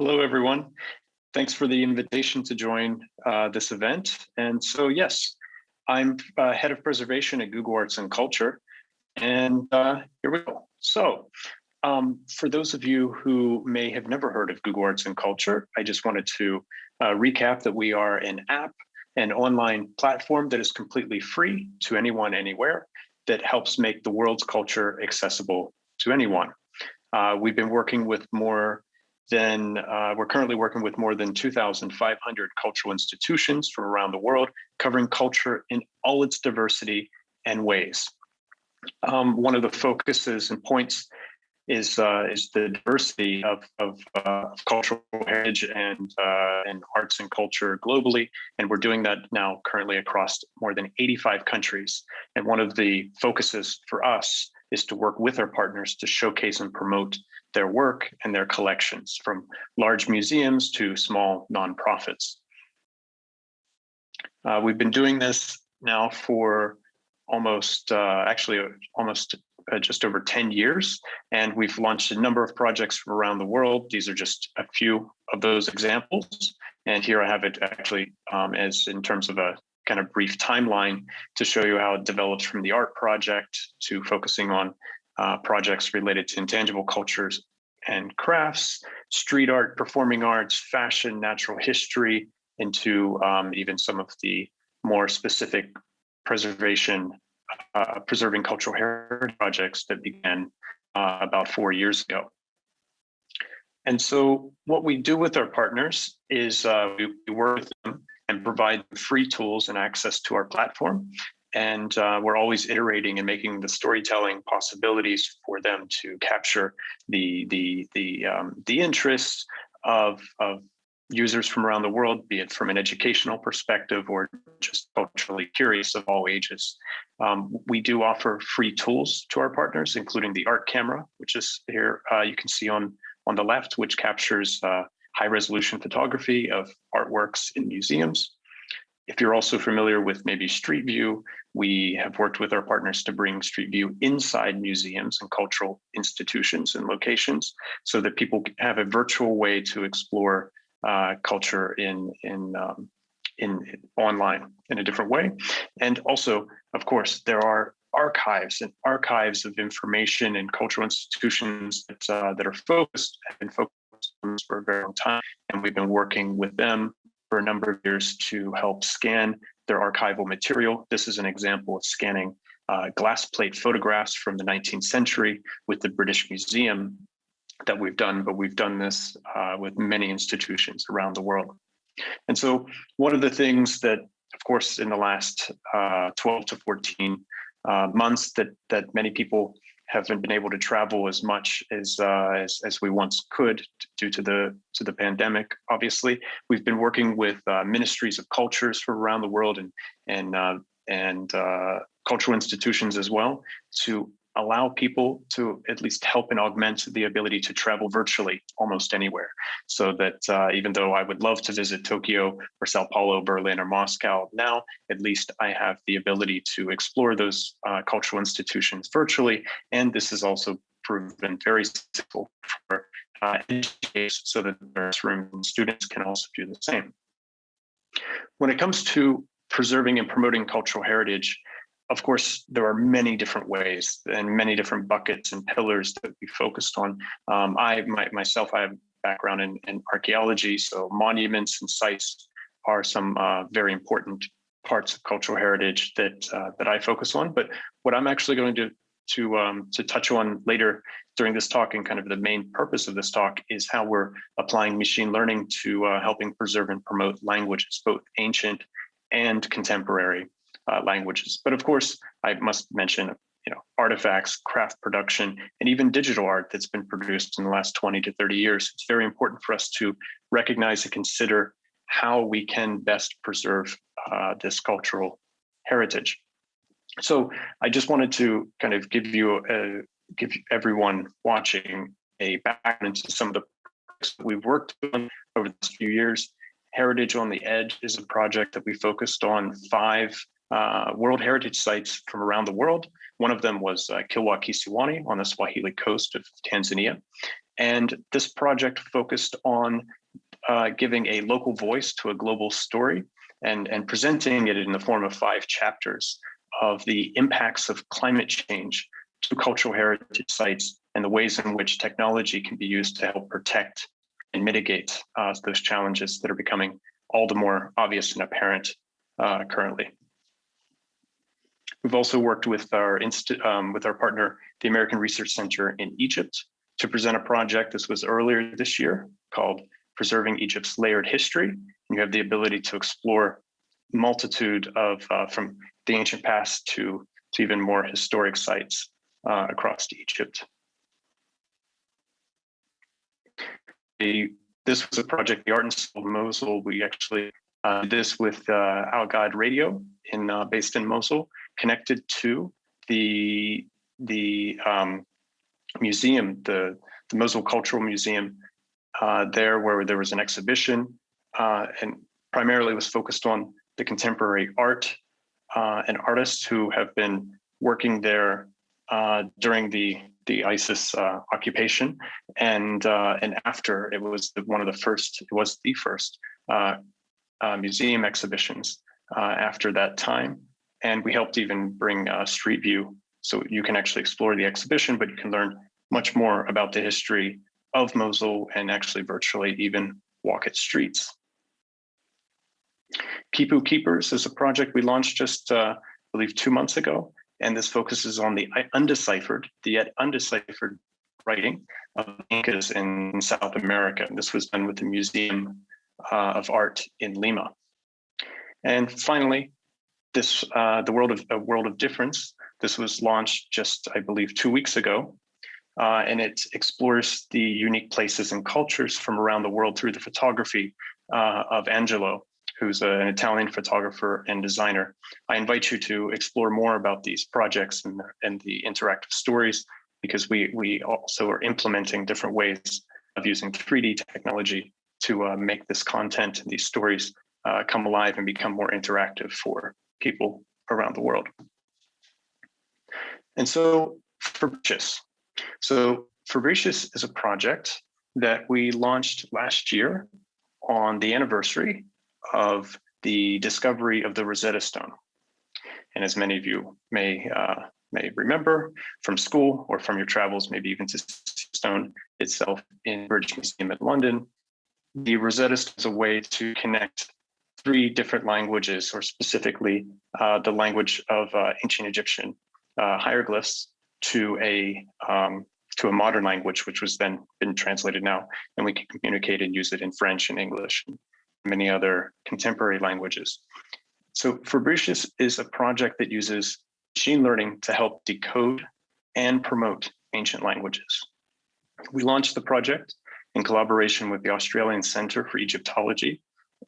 Hello, everyone. Thanks for the invitation to join this event. And so, yes, I'm head of preservation at Google Arts and Culture. And here we go. So, for those of you who may have never heard of Google Arts and Culture, I just wanted to recap that we are an app, an online platform that is completely free to anyone, anywhere, that helps make the world's culture accessible to anyone. We've been working with we're currently working with more than 2,500 cultural institutions from around the world, covering culture in all its diversity and ways. One of the focuses and points is the diversity of cultural heritage and arts and culture globally, and we're doing that now currently across more than 85 countries. And one of the focuses for us is to work with our partners to showcase and promote their work and their collections, from large museums to small nonprofits. We've been doing this now for almost just over 10 years, and we've launched a number of projects from around the world. These are just a few of those examples, and here I have it actually as in terms of a kind of brief timeline to show you how it developed from the art project to focusing on projects related to intangible cultures and crafts, street art, performing arts, fashion, natural history, into even some of the more specific preserving cultural heritage projects that began about 4 years ago. And so what we do with our partners is we work with them and provide free tools and access to our platform. And we're always iterating and making the storytelling possibilities for them to capture the interests of users from around the world, be it from an educational perspective or just culturally curious of all ages. We do offer free tools to our partners, including the art camera, which is here you can see on the left, which captures high resolution photography of artworks in museums. If you're also familiar with maybe Street View, we have worked with our partners to bring Street View inside museums and cultural institutions and locations so that people have a virtual way to explore culture in online in a different way. And also, of course, there are archives of information in cultural institutions that are focused for a very long time. And we've been working with them for a number of years to help scan their archival material. This is an example of scanning glass plate photographs from the 19th century with the British Museum that we've done, but we've done this with many institutions around the world. And so one of the things that, of course, in the last 12 to 14 months that many people haven't been able to travel as much as we once could due to the pandemic. Obviously, we've been working with ministries of cultures from around the world and cultural institutions as well to allow people to at least help and augment the ability to travel virtually almost anywhere. So that even though I would love to visit Tokyo or Sao Paulo, Berlin, or Moscow now, at least I have the ability to explore those cultural institutions virtually. And this is also proven very successful for educators so that classroom students can also do the same. When it comes to preserving and promoting cultural heritage, of course, there are many different ways and many different buckets and pillars that we focused on. I have a background in archaeology, so monuments and sites are some very important parts of cultural heritage that I focus on. But what I'm actually going to touch on later during this talk, and kind of the main purpose of this talk, is how we're applying machine learning to helping preserve and promote languages, both ancient and contemporary languages. But of course, I must mention, artifacts, craft production, and even digital art that's been produced in the last 20 to 30 years. It's very important for us to recognize and consider how we can best preserve this cultural heritage. So I just wanted to kind of give everyone watching a background into some of the projects that we've worked on over the last few years. Heritage on the Edge is a project that we focused on 5 World Heritage sites from around the world. One of them was Kilwa Kisiwani on the Swahili coast of Tanzania. And this project focused on giving a local voice to a global story and presenting it in the form of 5 chapters of the impacts of climate change to cultural heritage sites and the ways in which technology can be used to help protect and mitigate those challenges that are becoming all the more obvious and apparent currently. We've also worked with our partner, the American Research Center in Egypt, to present a project. This was earlier this year called Preserving Egypt's Layered History. And you have the ability to explore multitude of from the ancient past to even more historic sites across Egypt. This was a project, the Art and Soul of Mosul. We actually did this with Al Ghad Radio based in Mosul, connected to the museum, the Mosul Cultural Museum there, where there was an exhibition and primarily was focused on the contemporary art and artists who have been working there during the ISIS occupation, and after. It was one of the first. It was the first museum exhibitions after that time, and we helped even bring Street View, so you can actually explore the exhibition, but you can learn much more about the history of Mosul and actually virtually even walk its streets. Kipu Keepers is a project we launched just, I believe, 2 months ago. And this focuses on the yet undeciphered writing of Incas in South America. And this was done with the Museum of Art in Lima. And finally, the World of Difference. This was launched just, I believe, 2 weeks ago. And it explores the unique places and cultures from around the world through the photography of Angelo, who's an Italian photographer and designer. I invite you to explore more about these projects and the interactive stories, because we also are implementing different ways of using 3D technology to make this content and these stories come alive and become more interactive for people around the world. And so Fabricius. So Fabricius is a project that we launched last year on the anniversary of the discovery of the Rosetta Stone. And as many of you may remember from school or from your travels, maybe even to Stone itself in British Museum in London, the Rosetta Stone is a way to connect 3 different languages, or specifically the language of ancient Egyptian hieroglyphs to a modern language, which was then been translated now, and we can communicate and use it in French and English and many other contemporary languages. So Fabricius is a project that uses machine learning to help decode and promote ancient languages. We launched the project in collaboration with the Australian Centre for Egyptology,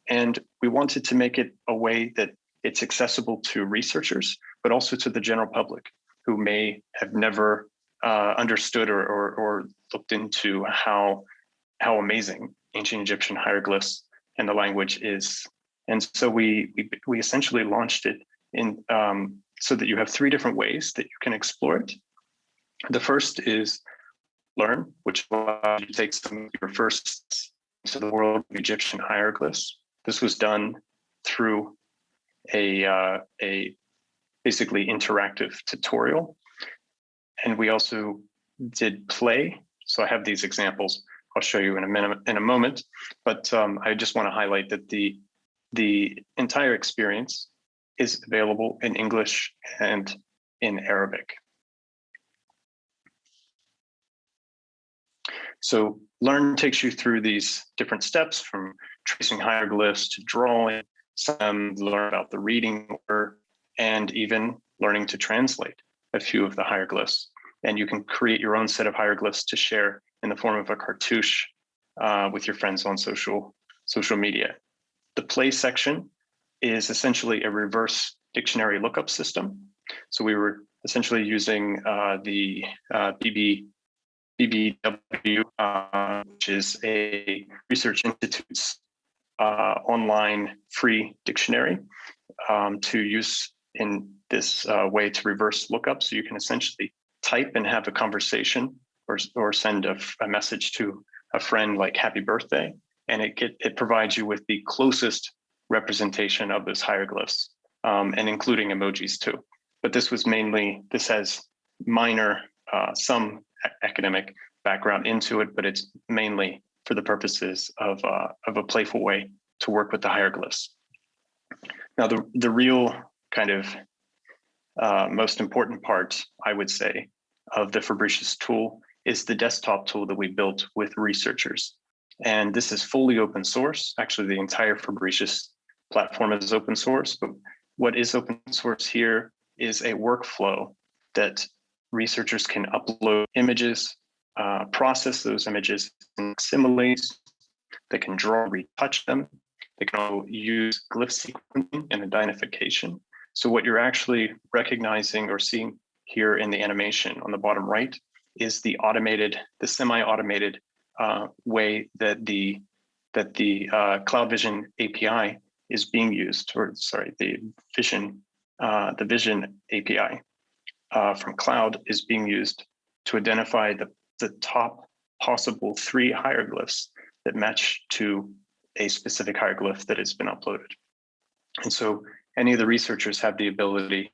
and we wanted to make it a way that it's accessible to researchers, but also to the general public who may have never understood or looked into how amazing ancient Egyptian hieroglyphs and the language is. And so we essentially launched it in so that you have 3 different ways that you can explore it. The first is Learn, which allows you to take some of your firsts to the world of Egyptian hieroglyphs. This was done through a basically interactive tutorial. And we also did Play. So I have these examples I'll show you in a moment, but I just want to highlight that the entire experience is available in English and in Arabic. So Learn takes you through these different steps, from tracing hieroglyphs to drawing, some learn about the reading order, and even learning to translate a few of the hieroglyphs. And you can create your own set of hieroglyphs to share in the form of a cartouche with your friends on social media. The Play section is essentially a reverse dictionary lookup system. So we were essentially using the BBW, which is a research institute's online free dictionary, to use in this way to reverse lookup. So you can essentially type and have a conversation or send a message to a friend like happy birthday, and it provides you with the closest representation of those hieroglyphs, and including emojis too. But this has minor, some academic background into it, but it's mainly for the purposes of a playful way to work with the hieroglyphs. Now, the real kind of most important part, I would say, of the Fabricius tool is the desktop tool that we built with researchers. And this is fully open source. Actually, the entire Fabricius platform is open source, but what is open source here is a workflow that researchers can upload images, process those images in similes. They can draw, retouch them. They can also use glyph sequencing and identification. So what you're actually recognizing or seeing here in the animation on the bottom right is the semi-automated way that the Cloud Vision API is being used, or sorry, the Vision API from Cloud is being used to identify the top possible 3 hieroglyphs that match to a specific hieroglyph that has been uploaded. And so any of the researchers have the ability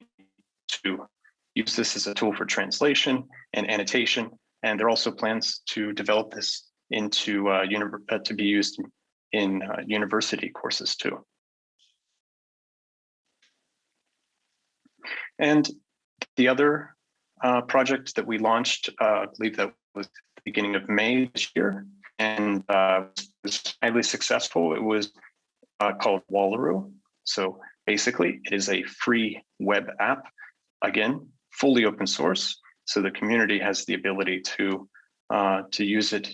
to use this as a tool for translation and annotation. And there are also plans to develop this into to be used in university courses too. And the other project that we launched, I believe that was the beginning of May this year, and was highly successful. It was called Wallaroo. So basically, it is a free web app, again, fully open source. So the community has the ability to use it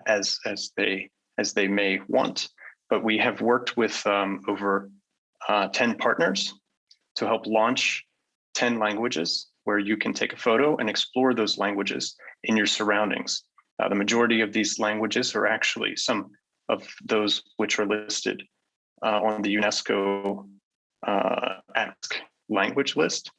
as they may want. But we have worked with over 10 partners to help launch 10 languages where you can take a photo and explore those languages in your surroundings. The majority of these languages are actually some of those which are listed on the UNESCO Ask language list.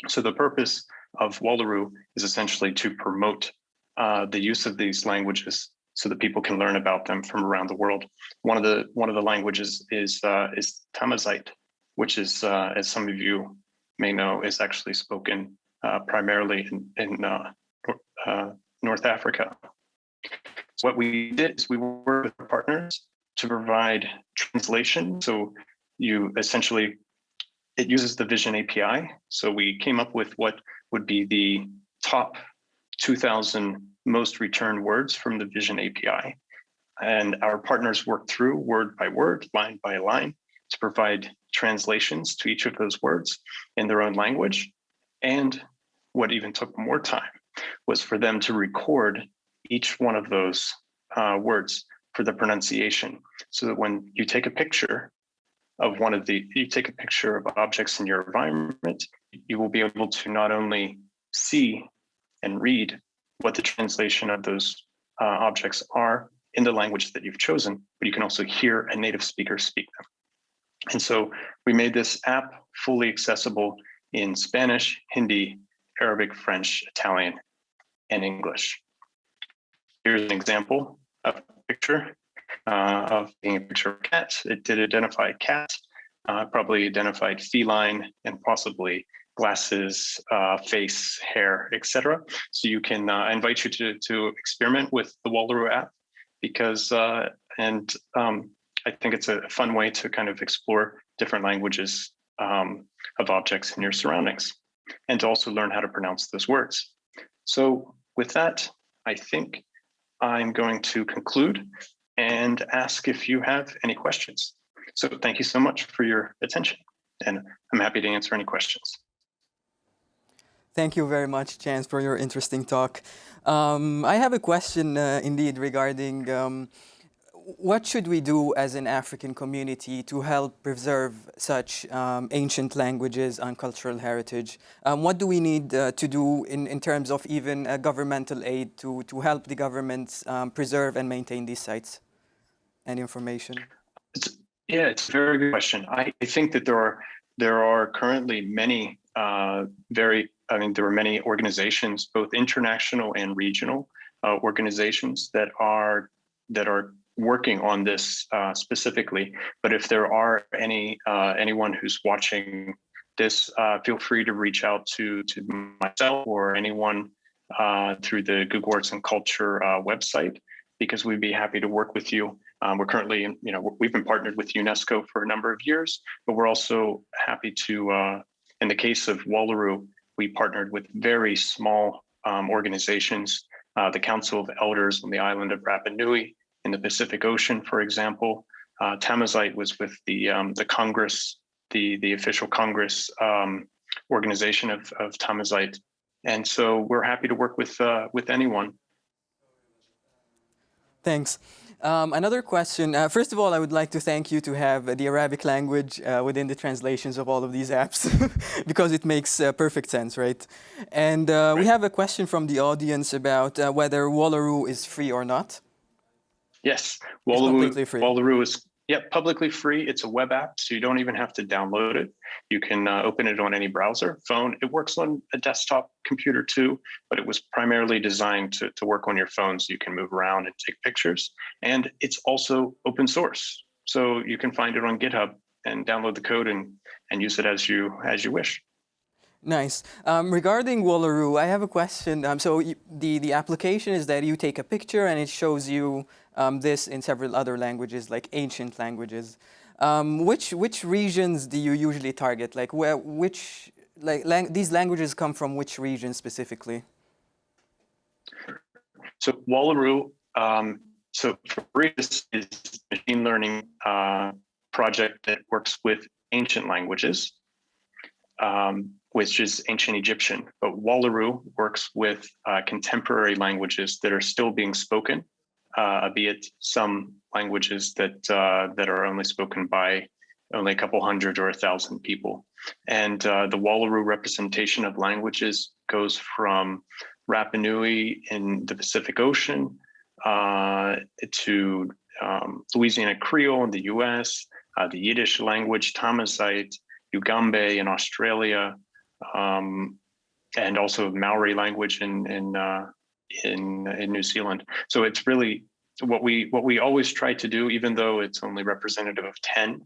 So the purpose of Wallaroo is essentially to promote the use of these languages so that people can learn about them from around the world. One of the languages is Tamazight, which is, as some of you may know, is actually spoken primarily in North Africa. So what we did is we worked with our partners to provide translation. So it uses the Vision API. So we came up with what would be the top 2,000 most returned words from the Vision API. And our partners worked through word by word, line by line, to provide translations to each of those words in their own language. And what even took more time was for them to record each one of those words for the pronunciation, so that when you take a picture of objects in your environment, you will be able to not only see and read what the translation of those objects are in the language that you've chosen, but you can also hear a native speaker speak them. And so we made this app fully accessible in Spanish, Hindi, Arabic, French, Italian, and English. Here's an example of a picture of being a picture of a cat. It did identify a cat, probably identified feline, and possibly glasses, face, hair, etc. So you can, I invite you to experiment with the Wallaroo app, because, I think it's a fun way to kind of explore different languages of objects in your surroundings, and to also learn how to pronounce those words. So with that, I think I'm going to conclude and ask if you have any questions. So thank you so much for your attention, and I'm happy to answer any questions. Thank you very much, Chance, for your interesting talk. I have a question indeed regarding what should we do as an African community to help preserve such ancient languages and cultural heritage? What do we need to do in terms of even governmental aid to help the governments preserve and maintain these sites and information? It's a very good question. I think that there are currently many there are many organizations, both international and regional, organizations that are working on this specifically. But if there are anyone who's watching this, feel free to reach out to myself or anyone through the Google Arts and Culture website, because we'd be happy to work with you. We're currently, we've been partnered with UNESCO for a number of years, but we're also happy to, in the case of Wallaroo, we partnered with very small organizations, the Council of Elders on the island of Rapa Nui in the Pacific Ocean, for example. Tamazite was with the Congress, the official Congress organization of Tamazite. And so we're happy to work with anyone. Thanks. Another question. First of all, I would like to thank you to have the Arabic language within the translations of all of these apps, because it makes perfect sense, right? And we have a question from the audience about whether Wallaroo is free or not. Yes, It's completely free. Wallaroo is publicly free. It's a web app, so you don't even have to download it. You can open it on any browser, phone. It works on a desktop computer too, but it was primarily designed to work on your phone, so you can move around and take pictures. And it's also open source, so you can find it on GitHub and download the code and use it as you wish. Nice. Regarding Wallaroo, I have a question. So the application is that you take a picture and it shows you this in several other languages, like ancient languages. Which regions do you usually target? Like these languages come from which region specifically? So Wallaroo, so Fabrice is a machine learning project that works with ancient languages, which is ancient Egyptian. But Wallaroo works with contemporary languages that are still being spoken, albeit some languages that are only spoken by only a couple hundred or 1,000 people. And the Wallaroo representation of languages goes from Rapa Nui in the Pacific Ocean to Louisiana Creole in the US, the Yiddish language, Tamazite, Ugambe in Australia, and also Maori language in New Zealand. So it's really what we always try to do, even though it's only representative of 10.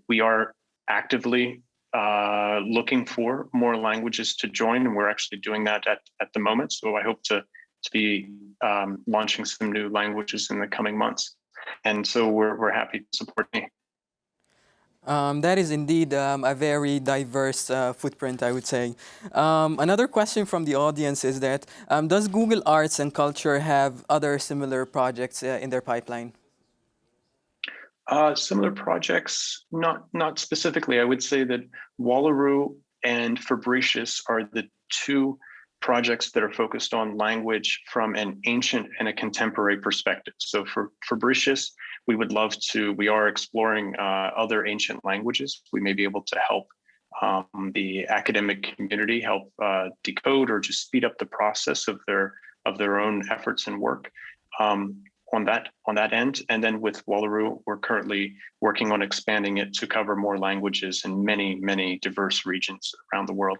We are actively looking for more languages to join, and we're actually doing that at the moment. So I hope to be launching some new languages in the coming months, and so we're happy to support me. That is indeed a very diverse footprint, I would say. Another question from the audience is that, does Google Arts and Culture have other similar projects in their pipeline? Similar projects, not specifically. I would say that Wallaroo and Fabricius are the two projects that are focused on language from an ancient and a contemporary perspective. So for Fabricius, we are exploring other ancient languages. We may be able to help the academic community help decode or just speed up the process of their own efforts and work on that end. And then with Wallaroo, we're currently working on expanding it to cover more languages in many diverse regions around the world.